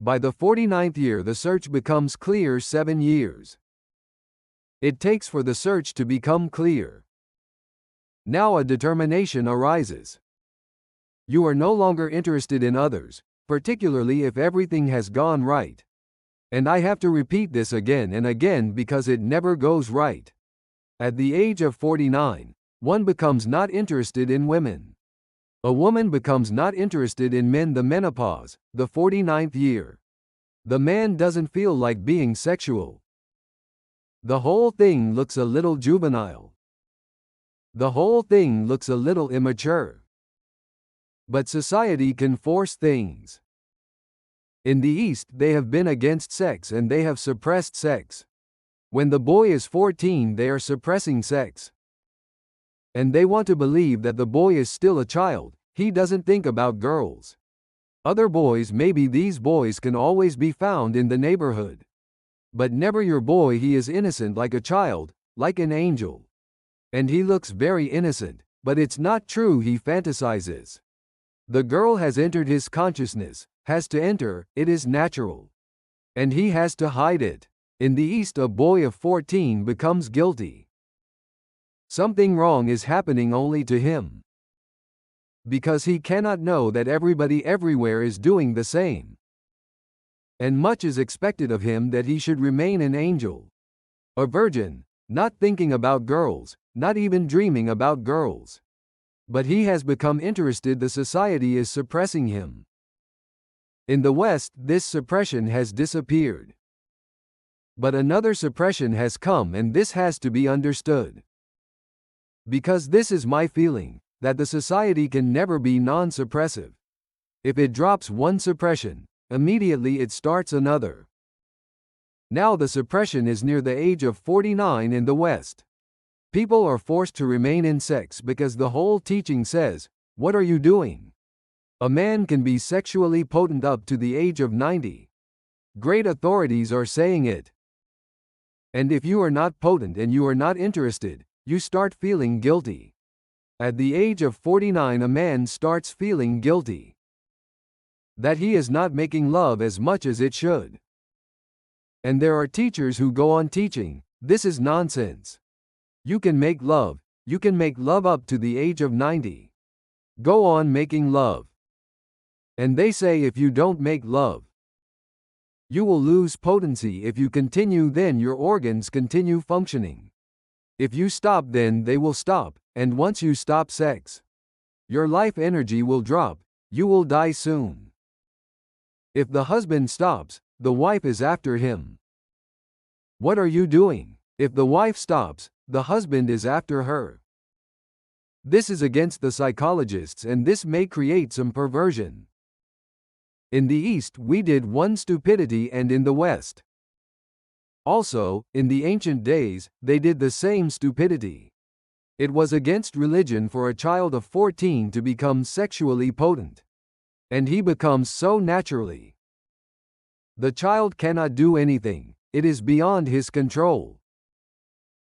By the 49th year the search becomes clear. 7 years it takes for the search to become clear. Now a determination arises. You are no longer interested in others, particularly if everything has gone right. And I have to repeat this again and again because it never goes right. At the age of 49, one becomes not interested in women. A woman becomes not interested in men. The menopause, the 49th year. The man doesn't feel like being sexual. The whole thing looks a little juvenile. The whole thing looks a little immature. But society can force things. In the East, they have been against sex and they have suppressed sex. When the boy is 14, they are suppressing sex. And they want to believe that the boy is still a child, he doesn't think about girls. Other boys, maybe these boys can always be found in the neighborhood. But never your boy. He is innocent like a child, like an angel. And he looks very innocent, but it's not true. He fantasizes. The girl has entered his consciousness, has to enter, it is natural. And he has to hide it. In the East, a boy of 14 becomes guilty. Something wrong is happening only to him. Because he cannot know that everybody everywhere is doing the same. And much is expected of him that he should remain an angel. A virgin, not thinking about girls, not even dreaming about girls. But he has become interested. The society is suppressing him. In the West, this suppression has disappeared. But another suppression has come, and this has to be understood. Because this is my feeling, that the society can never be non-suppressive. If it drops one suppression, immediately it starts another. Now the suppression is near the age of 49 in the West. People are forced to remain in sex because the whole teaching says, what are you doing? A man can be sexually potent up to the age of 90. Great authorities are saying it. And if you are not potent and you are not interested, you start feeling guilty. At the age of 49 a man starts feeling guilty. That he is not making love as much as it should. And there are teachers who go on teaching, this is nonsense. You can make love up to the age of 90. Go on making love. And they say if you don't make love, you will lose potency. If you continue, then your organs continue functioning. If you stop, then they will stop, and once you stop sex, your life energy will drop, you will die soon. If the husband stops, the wife is after him. What are you doing? If the wife stops, the husband is after her. This is against the psychologists, and this may create some perversion. In the East we did one stupidity, and in the West also, in the ancient days, they did the same stupidity. It was against religion for a child of 14 to become sexually potent. And he becomes so naturally. The child cannot do anything, it is beyond his control.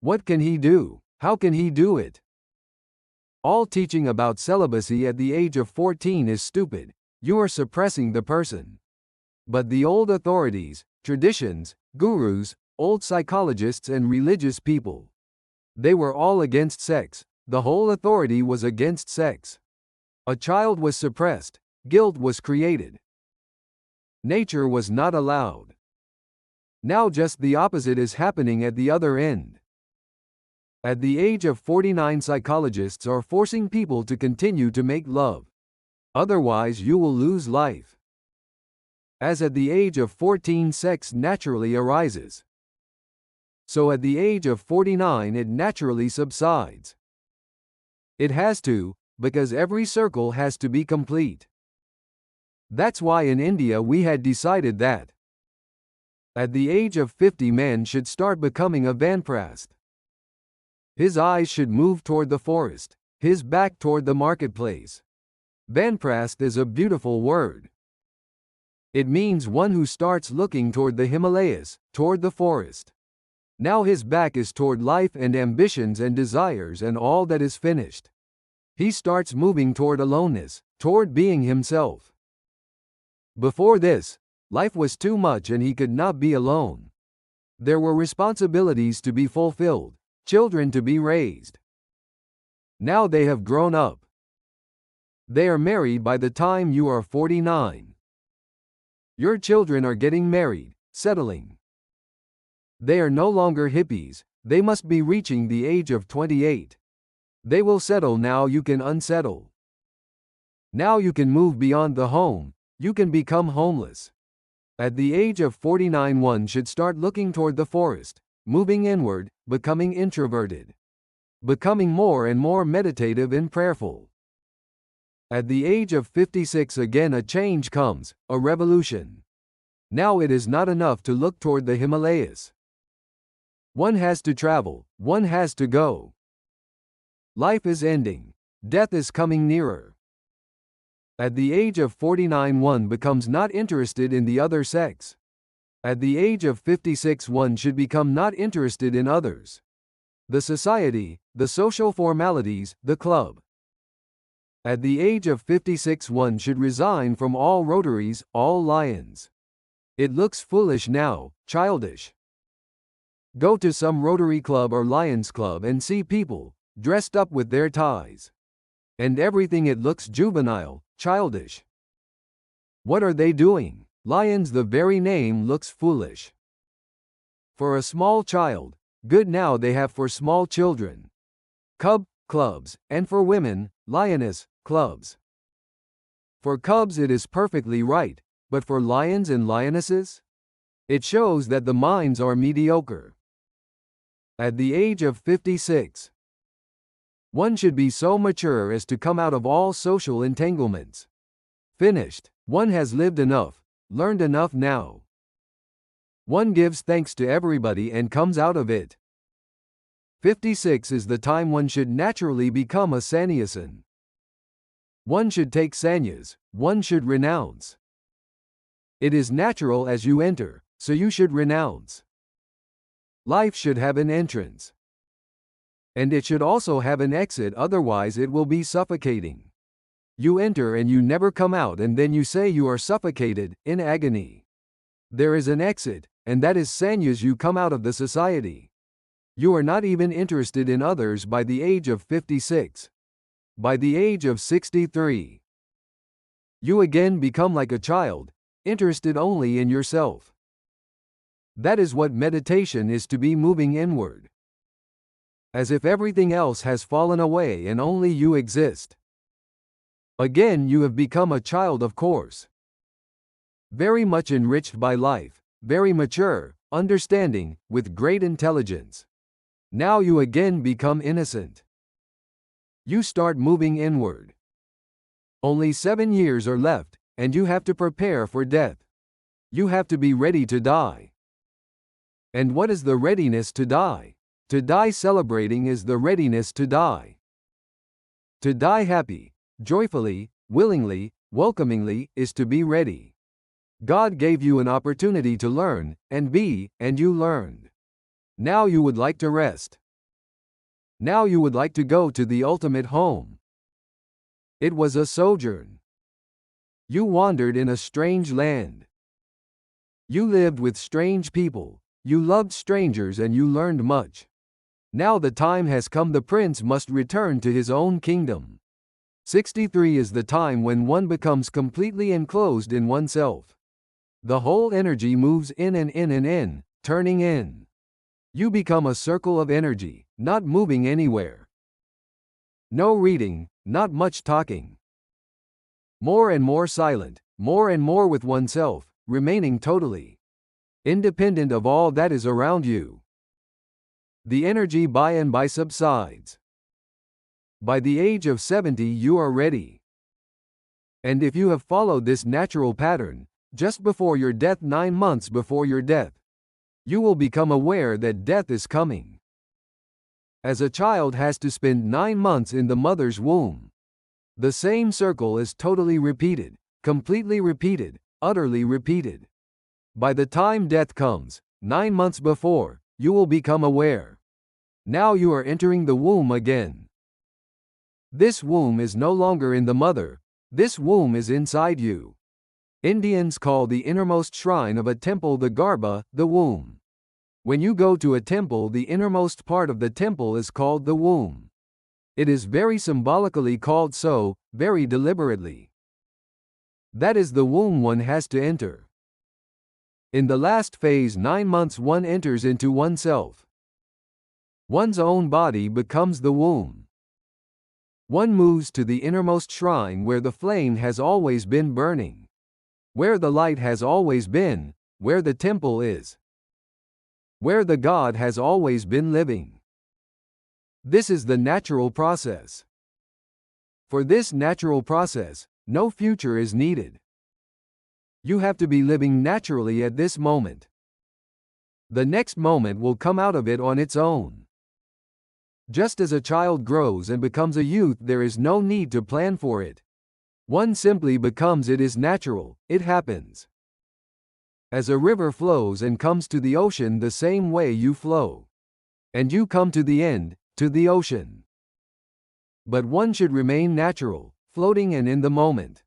What can he do? How can he do it? All teaching about celibacy at the age of 14 is stupid. You are suppressing the person. But the old authorities, traditions, gurus, old psychologists and religious people, they were all against sex. The whole authority was against sex. A child was suppressed, guilt was created. Nature was not allowed. Now just the opposite is happening at the other end. At the age of 49 psychologists are forcing people to continue to make love. Otherwise you will lose life. As at the age of 14 sex naturally arises. So at the age of 49 it naturally subsides. It has to, because every circle has to be complete. That's why in India we had decided that at the age of 50 man should start becoming a vanprast. His eyes should move toward the forest, his back toward the marketplace. Vanprast is a beautiful word. It means one who starts looking toward the Himalayas, toward the forest. Now his back is toward life and ambitions and desires and all that is finished. He starts moving toward aloneness, toward being himself. Before this, Life was too much and he could not be alone. There were responsibilities to be fulfilled, children to be raised. Now they have grown up. They are married by the time you are 49. Your children are getting married, settling. They are no longer hippies, they must be reaching the age of 28. They will settle now, you can unsettle. Now you can move beyond the home, you can become homeless. At the age of 49, one should start looking toward the forest, moving inward, becoming introverted. Becoming more and more meditative and prayerful. At the age of 56 again a change comes, a revolution. Now it is not enough to look toward the Himalayas. One has to travel, one has to go. Life is ending, death is coming nearer. At the age of 49 one becomes not interested in the other sex. At the age of 56 one should become not interested in others. The society, the social formalities, the club. At the age of 56 one should resign from all Rotaries, all Lions. It looks foolish now, childish. Go to some Rotary Club or Lions Club and see people, dressed up with their ties. And everything it looks juvenile, childish. What are they doing? Lions, the very name looks foolish. For a small child, good now they have for small children. Cub clubs, and for women, lioness clubs. For cubs it is perfectly right, but for lions and lionesses? It shows that the minds are mediocre. At the age of 56, one should be so mature as to come out of all social entanglements. Finished. One has lived enough, learned enough now. One gives thanks to everybody and comes out of it. 56 is the time one should naturally become a sannyasin. One should take sannyas, one should renounce. It is natural as you enter, so you should renounce. Life should have an entrance. And it should also have an exit, otherwise it will be suffocating. You enter and you never come out, and then you say you are suffocated, in agony. There is an exit, and that is sannyas, you come out of the society. You are not even interested in others by the age of 56. By the age of 63, you again become like a child, interested only in yourself. That is what meditation is to be, moving inward. As if everything else has fallen away and only you exist. Again you have become a child, of course. Very much enriched by life, very mature, understanding, with great intelligence. Now you again become innocent. You start moving inward. Only 7 years are left, and you have to prepare for death. You have to be ready to die. And what is the readiness to die? To die celebrating is the readiness to die. To die happy, joyfully, willingly, welcomingly, is to be ready. God gave you an opportunity to learn, and be, and you learned. Now you would like to rest. Now you would like to go to the ultimate home. It was a sojourn. You wandered in a strange land. You lived with strange people, you loved strangers, and you learned much. Now the time has come, the prince must return to his own kingdom. 63 is the time when one becomes completely enclosed in oneself. The whole energy moves in and in and in, turning in. You become a circle of energy, not moving anywhere. No reading, not much talking. More and more silent, more and more with oneself, remaining totally independent of all that is around you. The energy by and by subsides. By the age of 70 you are ready. And if you have followed this natural pattern, just before your death, 9 months before your death, you will become aware that death is coming. As a child has to spend 9 months in the mother's womb. The same circle is totally repeated, completely repeated, utterly repeated. By the time death comes, 9 months before, you will become aware. Now you are entering the womb again. This womb is no longer in the mother, this womb is inside you. Indians call the innermost shrine of a temple the Garbha, the womb. When you go to a temple, the innermost part of the temple is called the womb. It is very symbolically called so, very deliberately. That is the womb one has to enter. In the last phase, 9 months, one enters into oneself. One's own body becomes the womb. One moves to the innermost shrine where the flame has always been burning, where the light has always been, where the temple is, where the God has always been living. This is the natural process. For this natural process, no future is needed. You have to be living naturally at this moment. The next moment will come out of it on its own. Just as a child grows and becomes a youth, there is no need to plan for it. One simply becomes. It is natural, it happens. As a river flows and comes to the ocean, the same way you flow. And you come to the end, to the ocean. But one should remain natural, floating and in the moment.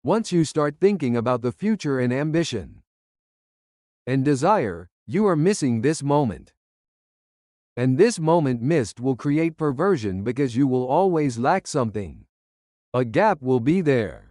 Once you start thinking about the future and ambition and desire, you are missing this moment. And this moment missed will create perversion because you will always lack something. A gap will be there.